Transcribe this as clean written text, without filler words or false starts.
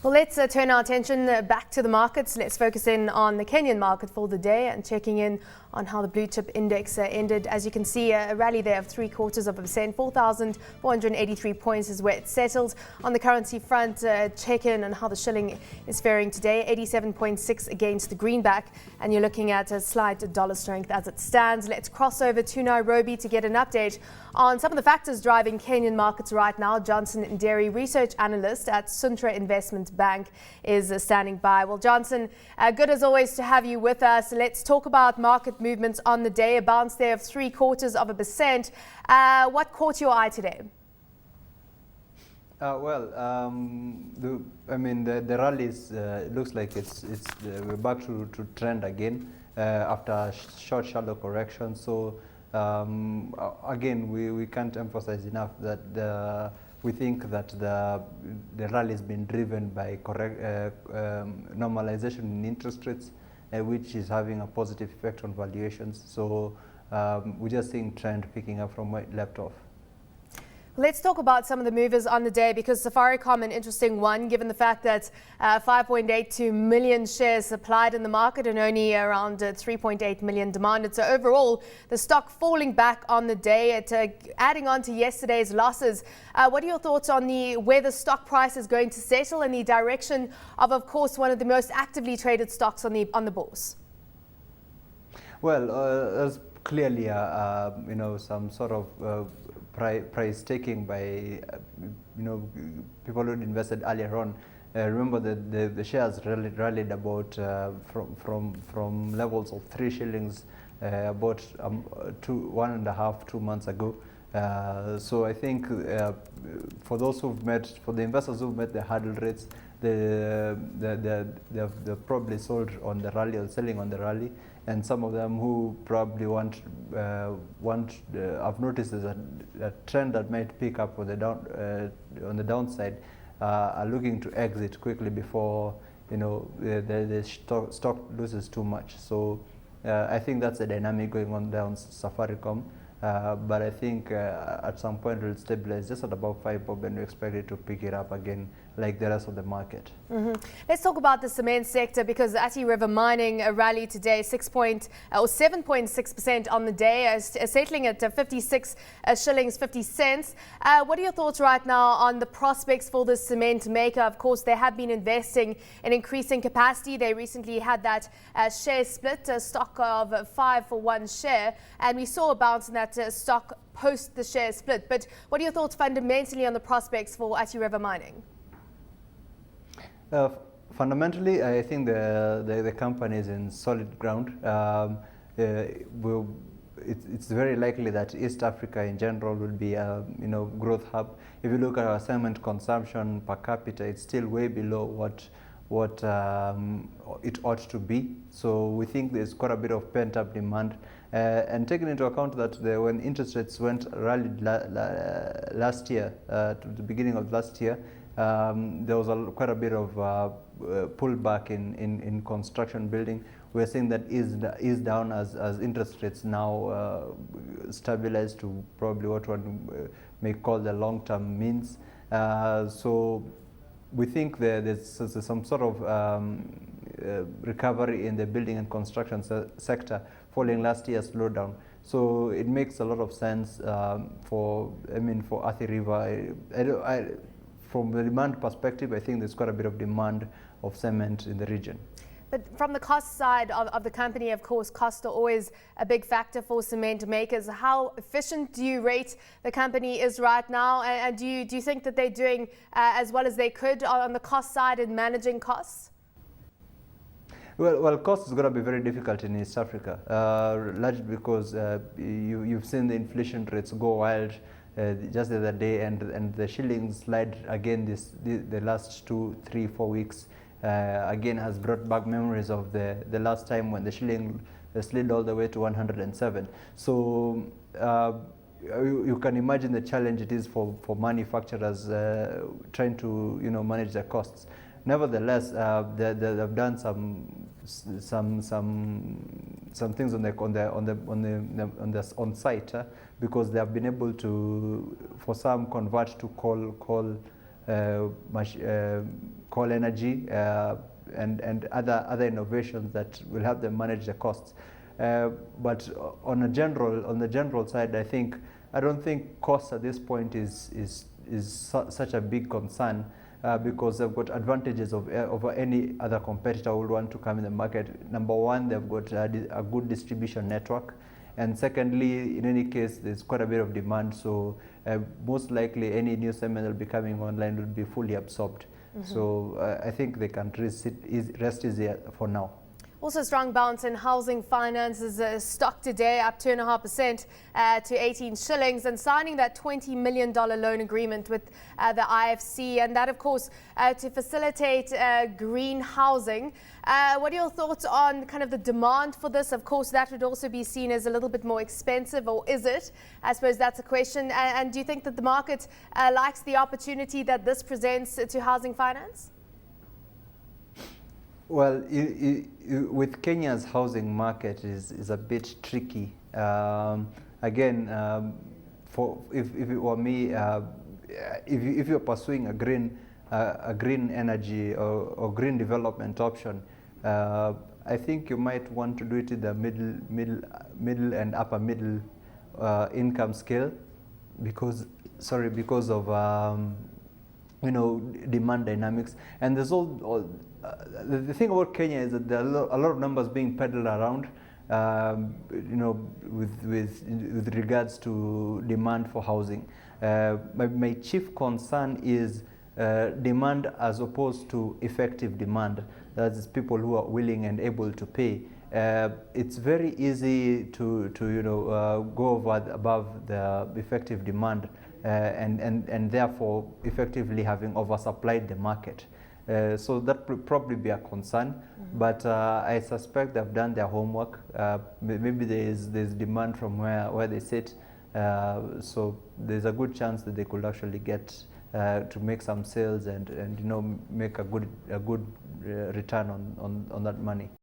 Well, let's turn our attention back to the markets. Let's focus in on the Kenyan market for the day and checking in on how the blue chip index ended. As you can see, a rally there of 0.75%, 4,483 points is where it settled. On the currency front, check in on how the shilling is faring today, 87.6 against the greenback, and you're looking at a slight dollar strength as it stands. Let's cross over to Nairobi to get an update on some of the factors driving Kenyan markets right now. Johnson Nderi, research analyst at Suntra Investment Bank, is standing by. Well, Johnson, good as always to have you with us. Let's talk about market movements on the day. A bounce there of 0.75%. What caught your eye today? The rallies looks like we're back to trend again after a short shallow correction. So again, we can't emphasize enough that we think that the rally has been driven by normalization in interest rates, which is having a positive effect on valuations. So we're just seeing trend picking up from where it left off. Let's talk about some of the movers on the day, because Safaricom, an interesting one, given the fact that 5.82 million shares supplied in the market and only around 3.8 million demanded. So overall, the stock falling back on the day, adding on to yesterday's losses. What are your thoughts on where the stock price is going to settle and the direction of course, one of the most actively traded stocks on the bourse? Well, there's clearly some sort of price taking by people who invested earlier on. Remember that the shares rallied about from levels of 3 shillings about 2 months ago. So I think for the investors who've met the hurdle rates, they've probably sold on the rally or selling on the rally. And some of them who probably I've noticed there's a trend that might pick up on the downside, are looking to exit quickly before the stock loses too much. So I think that's the dynamic going on down Safaricom. But I think at some point it will stabilize just at about 5 bob, and we expect it to pick it up again like the rest of the market. Let's talk about the cement sector, because Athi River Mining rallied today 7.6% on the day, settling at 56 shillings 50 cents. What are your thoughts right now on the prospects for the cement maker? Of course, they have been investing in increasing capacity. They recently had that share split, a stock of 5 for 1 share, and we saw a bounce in that stock post the share split. But what are your thoughts fundamentally on the prospects for Athi River Mining? Fundamentally, I think the company is in solid ground. It's very likely that East Africa in general will be a growth hub. If you look at our cement consumption per capita, it's still way below what it ought to be. So we think there's quite a bit of pent-up demand. And taking into account that when interest rates rallied last year, to the beginning of last year, there was quite a bit of pullback in construction building. We're seeing that is down as interest rates now stabilize to probably what one may call the long-term means. So we think there's some sort of recovery in the building and construction sector following last year's slowdown. So it makes a lot of sense for Athi River. From the demand perspective, I think there's quite a bit of demand of cement in the region. But from the cost side of the company, of course, costs are always a big factor for cement makers. How efficient do you rate the company is right now? And do you think that they're doing as well as they could on the cost side in managing costs? Well, cost is going to be very difficult in East Africa, largely because you've seen the inflation rates go wild just the other day, and the shilling slide again the last 2, 3, 4 weeks. Again has brought back memories of the last time when the shilling slid all the way to 107. So you can imagine the challenge it is for manufacturers trying to manage their costs. Nevertheless, they've done some things on site because they have been able to, for some, convert to coal coal energy and other innovations that will help them manage the costs. But on the general side, I don't think costs at this point is such a big concern, because they've got advantages over any other competitor who would want to come in the market. Number one, they've got a good distribution network. And secondly, in any case, there's quite a bit of demand, so most likely any new segment that will be coming online will be fully absorbed. So I think they can rest easier for now. Also, strong bounce in housing finances stock today, up 2.5% to 18 shillings, and signing that $20 million loan agreement with the IFC, and that, of course, to facilitate green housing. What are your thoughts on kind of the demand for this? Of course, that would also be seen as a little bit more expensive, or is it? I suppose that's a question. And do you think that the market likes the opportunity that this presents to housing finance? Well, with Kenya's housing market is a bit tricky. Again, if it were me, if you're pursuing a green energy or green development option, I think you might want to do it in the middle and upper middle income scale, because of demand dynamics. And there's the thing about Kenya is that there are a lot of numbers being peddled around, with regards to demand for housing. My chief concern is demand as opposed to effective demand. That is, people who are willing and able to pay. It's very easy to go above the effective demand, and therefore effectively having oversupplied the market. So that would probably be a concern, but I suspect they've done their homework. Maybe there's demand from where they sit, so there's a good chance that they could actually get to make some sales and make a good return on that money.